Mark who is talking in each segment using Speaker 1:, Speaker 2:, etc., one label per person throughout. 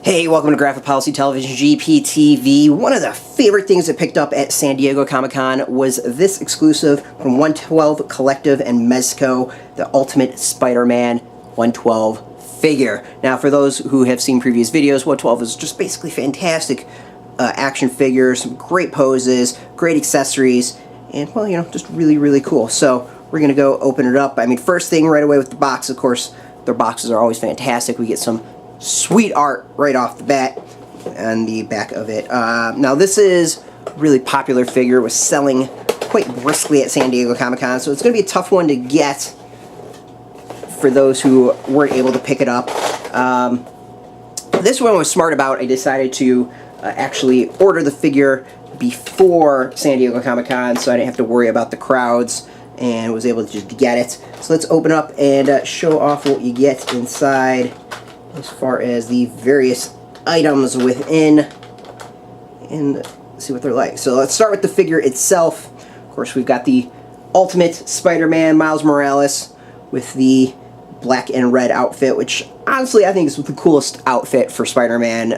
Speaker 1: Hey, welcome to Graphic Policy Television, GPTV. One of the favorite things I picked up at San Diego Comic-Con was this exclusive from 112 Collective and Mezco, the Ultimate Spider-Man 112 figure. Now, for those who have seen previous videos, 112 is just basically fantastic action figures, some great poses, great accessories, and, well, you know, just really, really cool. So, we're going to go open it up. I mean, first thing right away with the box, of course, their boxes are always fantastic. We get some sweet art right off the bat on the back of it. Now this is a really popular figure, was selling quite briskly at San Diego Comic-Con, so it's going to be a tough one to get for those who weren't able to pick it up. This one was smart about. I decided to actually order the figure before San Diego Comic-Con, so I didn't have to worry about the crowds and was able to just get it. So let's open up and show off what you get inside as far as the various items within, and see what they're like. So let's start with the figure itself. Of course, we've got the Ultimate Spider-Man Miles Morales with the black and red outfit, which honestly I think is the coolest outfit for Spider-Man.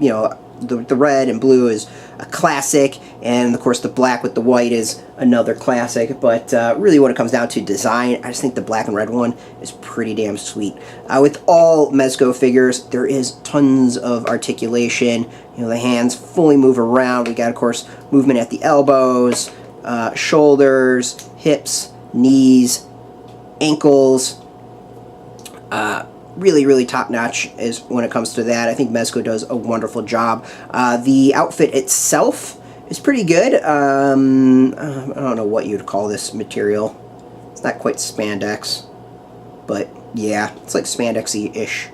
Speaker 1: You know, the red and blue is a classic, and of course the black with the white is another classic, but really when it comes down to design, I just think the black and red one is pretty damn sweet. With all Mezco figures, there is tons of articulation. You know, the hands fully move around. We got, of course, movement at the elbows, shoulders, hips, knees, ankles. Really, really top-notch is when it comes to that. I think Mezco does a wonderful job. The outfit itself is pretty good. I don't know what you'd call this material. It's not quite spandex, but yeah, it's like spandex-y-ish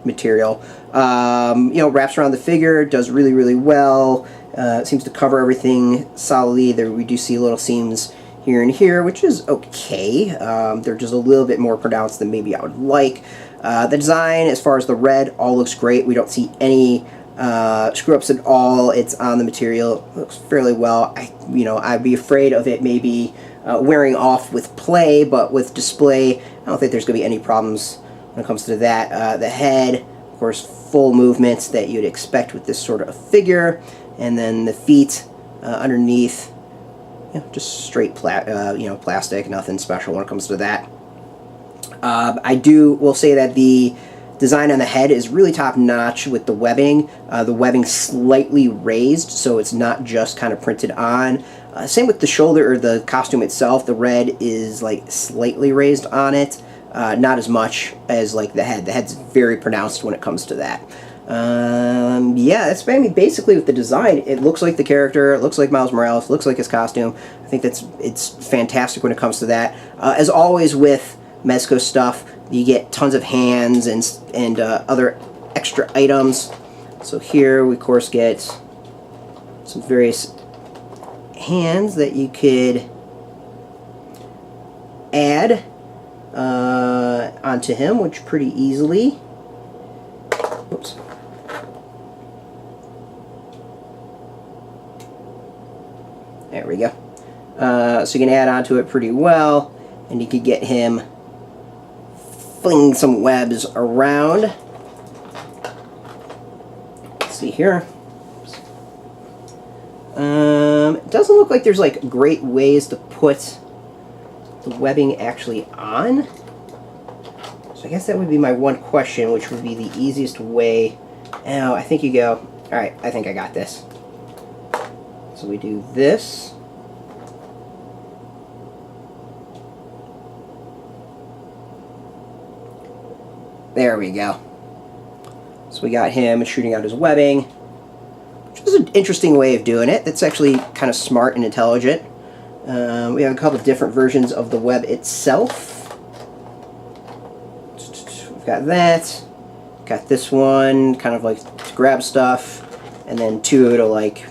Speaker 1: material. You know, wraps around the figure, does really, really well. Seems to cover everything solidly. There we do see little seams here and here, which is okay. They're just a little bit more pronounced than maybe I would like. The design, as far as the red, all looks great. We don't see any screw-ups at all. It's on the material. It looks fairly well. I'd be afraid of it maybe wearing off with play, but with display, I don't think there's going to be any problems when it comes to that. The head, of course, full movements that you'd expect with this sort of figure. And then the feet underneath, you know, just straight plastic, nothing special when it comes to that. I will say that the design on the head is really top-notch with the webbing. The webbing slightly raised, so it's not just kind of printed on. Same with the shoulder or the costume itself. The red is like slightly raised on it, not as much as like the head. The head's very pronounced when it comes to that. Yeah, that's basically with the design. It looks like the character, it looks like Miles Morales, looks like his costume. I think it's fantastic when it comes to that. As always with Mezco stuff, you get tons of hands and other extra items. So here we of course get some various hands that you could add onto him, which pretty easily. Oops. There we go. So you can add onto it pretty well, and you could get him fling some webs around. Let's see here. It doesn't look like there's like great ways to put the webbing actually on. So I guess that would be my one question, which would be the easiest way. Oh, I think you go, alright, I think I got this. So we do this. There we go. So we got him shooting out his webbing, which is an interesting way of doing it. That's actually kind of smart and intelligent. We have a couple of different versions of the web itself. We've got that. Got this one, kind of like to grab stuff, and then two to like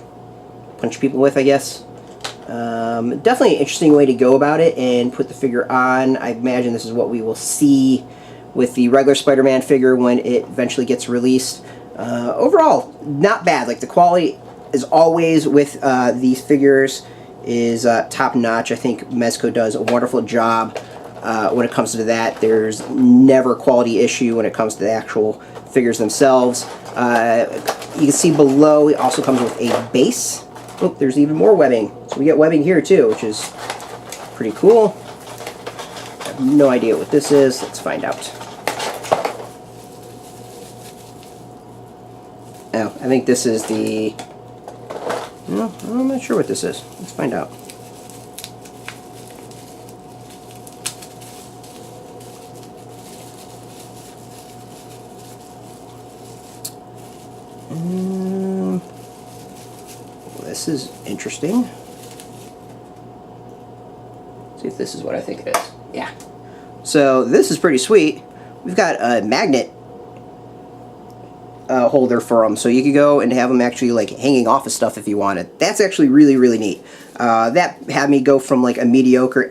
Speaker 1: punch people with, I guess. Definitely an interesting way to go about it and put the figure on. I imagine this is what we will see with the regular Spider-Man figure when it eventually gets released. Overall, not bad. Like, the quality, as always with these figures, is top-notch. I think Mezco does a wonderful job when it comes to that. There's never a quality issue when it comes to the actual figures themselves. You can see below it also comes with a base. Oh, there's even more webbing. So we get webbing here too, which is pretty cool. I have no idea what this is. Let's find out. Oh, I think this is the... No, I'm not sure what this is. Let's find out. This is interesting. See if this is what I think it is. Yeah. So this is pretty sweet. We've got a magnet holder for them, so you could go and have them actually like hanging off of stuff if you wanted. That's actually really, really neat. That had me go from like a mediocre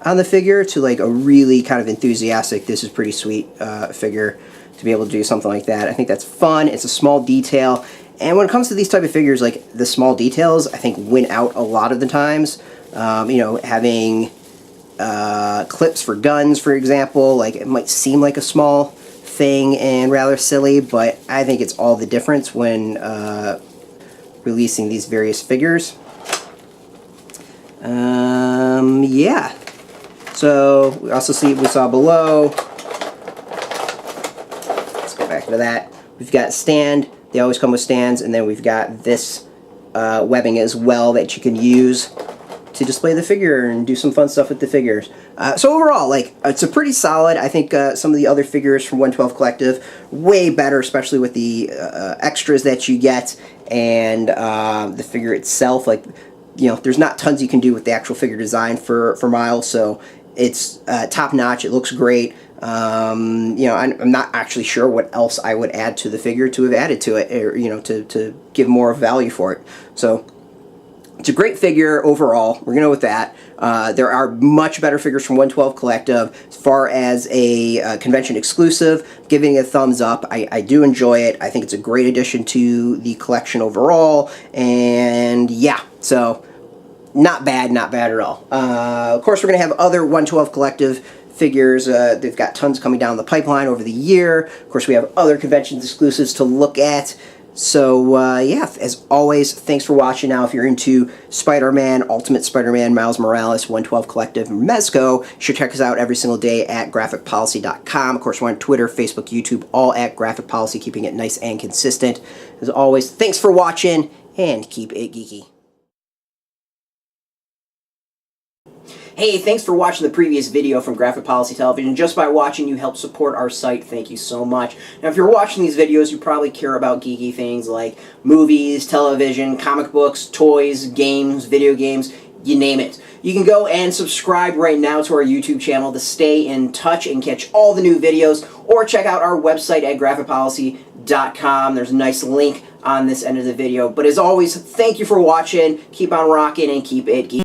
Speaker 1: on the figure to like a really kind of enthusiastic, this is pretty sweet figure to be able to do something like that. I think that's fun. It's a small detail. And when it comes to these type of figures, like the small details, I think win out a lot of the times. You know, having clips for guns, for example, like it might seem like a small thing and rather silly, but I think it's all the difference when releasing these various figures. Yeah. So we also we saw below. Let's go back to that. We've got a stand. They always come with stands, and then we've got this webbing as well that you can use to display the figure and do some fun stuff with the figures. So overall, like, it's a pretty solid. I think some of the other figures from 112 Collective, way better, especially with the extras that you get and the figure itself. Like, you know, there's not tons you can do with the actual figure design for Miles, so it's top notch. It looks great. You know, I'm not actually sure what else I would add to the figure to have added to it, or, you know, to give more value for it. So it's a great figure overall. We're going to go with that. There are much better figures from 112 Collective. As far as a convention exclusive, giving it a thumbs up. I do enjoy it. I think it's a great addition to the collection overall. And yeah, so not bad at all. Of course, we're going to have other 112 Collective figures. They've got tons coming down the pipeline over the year. Of course, we have other conventions exclusives to look at. So, yeah, as always, thanks for watching. Now, if you're into Spider-Man, Ultimate Spider-Man, Miles Morales, 112 Collective, Mezco, you should check us out every single day at graphicpolicy.com. Of course, we're on Twitter, Facebook, YouTube, all at Graphic Policy, keeping it nice and consistent. As always, thanks for watching, and keep it geeky. Hey, thanks for watching the previous video from Graphic Policy Television. Just by watching, you help support our site. Thank you so much. Now, if you're watching these videos, you probably care about geeky things like movies, television, comic books, toys, games, video games, you name it. You can go and subscribe right now to our YouTube channel to stay in touch and catch all the new videos, or check out our website at graphicpolicy.com. There's a nice link on this end of the video. But as always, thank you for watching. Keep on rocking and keep it geeky.